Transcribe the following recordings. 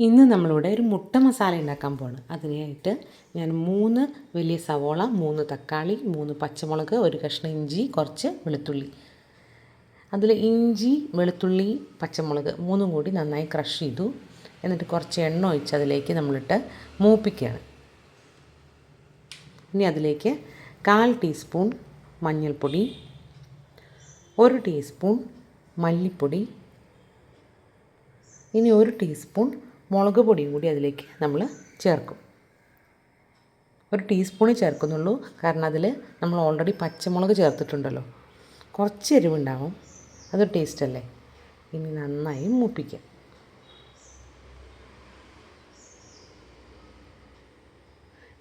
ഇന്ന് നമ്മളിവിടെ ഒരു മുട്ട മസാല ഉണ്ടാക്കാൻ പോവാണ്. അതിനായിട്ട് ഞാൻ 3 വലിയ സവോള, 3 തക്കാളി, 3 പച്ചമുളക്, ഒരു കഷ്ണം ഇഞ്ചി, കുറച്ച് വെളുത്തുള്ളി. അതിൽ ഇഞ്ചി, വെളുത്തുള്ളി, പച്ചമുളക് മൂന്നും കൂടി നന്നായി ക്രഷ് ചെയ്തു. എന്നിട്ട് കുറച്ച് എണ്ണ ഒഴിച്ച് അതിലേക്ക് നമ്മളിട്ട് മൂപ്പിക്കുകയാണ്. ഇനി അതിലേക്ക് 1/4 ടീസ്പൂൺ മഞ്ഞൾപ്പൊടി, 1 ടീസ്പൂൺ മല്ലിപ്പൊടി, ഇനി 1 ടീസ്പൂൺ മുളക് പൊടിയും കൂടി അതിലേക്ക് നമ്മൾ ചേർക്കും. 1 ടീസ്പൂണേ ചേർക്കുന്നുള്ളൂ, കാരണം അതിൽ നമ്മൾ ഓൾറെഡി പച്ചമുളക് ചേർത്തിട്ടുണ്ടല്ലോ. കുറച്ച് എരിവുണ്ടാവും, അതൊരു ടേസ്റ്റ് അല്ലേ. ഇനി നന്നായി മൂപ്പിക്കാം.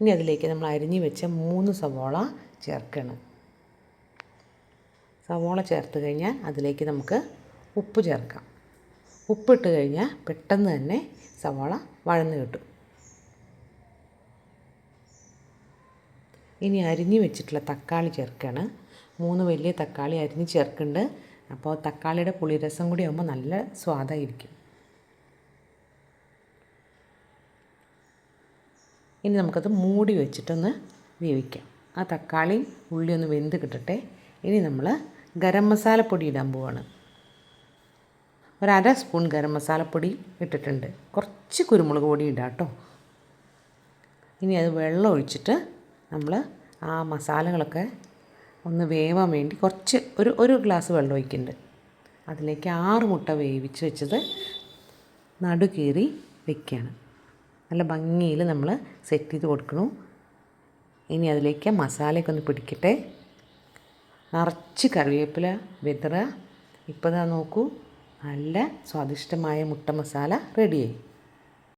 ഇനി അതിലേക്ക് നമ്മൾ അരിഞ്ഞ് വെച്ച 3 സവോള ചേർക്കണം. സവോള ചേർത്ത് കഴിഞ്ഞാൽ അതിലേക്ക് നമുക്ക് ഉപ്പ് ചേർക്കാം. ഉപ്പിട്ട് കഴിഞ്ഞാൽ പെട്ടെന്ന് തന്നെ സവാള വഴന്ന് കിട്ടും. ഇനി അരിഞ്ഞ് വെച്ചിട്ടുള്ള തക്കാളി ചേർക്കുകയാണ്. 3 വലിയ തക്കാളി അരിഞ്ഞ് ചേർക്കുന്നുണ്ട്. അപ്പോൾ തക്കാളിയുടെ പുളിരസം കൂടി ആകുമ്പോൾ നല്ല സ്വാദായിരിക്കും. ഇനി നമുക്കത് മൂടി വെച്ചിട്ടൊന്ന് വേവിക്കാം. ആ തക്കാളി ഉള്ളി ഒന്ന് വെന്ത് കിട്ടട്ടെ. ഇനി നമ്മൾ ഗരം മസാലപ്പൊടി ഇടാൻ പോവാണ്. 1/2 സ്പൂൺ ഗരം മസാലപ്പൊടി ഇട്ടിട്ടുണ്ട്. കുറച്ച് കുരുമുളക് പൊടി ഇടാം കേട്ടോ. ഇനി അത് വെള്ളം ഒഴിച്ചിട്ട് നമ്മൾ ആ മസാലകളൊക്കെ ഒന്ന് വേവാൻ വേണ്ടി കുറച്ച് ഒരു ഗ്ലാസ് വെള്ളം ഒഴിക്കുന്നുണ്ട്. അതിലേക്ക് 6 മുട്ട വേവിച്ച് വെച്ചത് നടുകീറി വെക്കുകയാണ്. നല്ല ഭംഗിയിൽ നമ്മൾ സെറ്റ് ചെയ്ത് കൊടുക്കണം. ഇനി അതിലേക്ക് മസാലയൊക്കെ ഒന്ന് പിടിക്കട്ടെ. നിറച്ച് കറിവേപ്പില വിതറുക. ഇപ്പോൾ നോക്കൂ, നല്ല സ്വാദിഷ്ടമായ മുട്ട മസാല റെഡിയായി.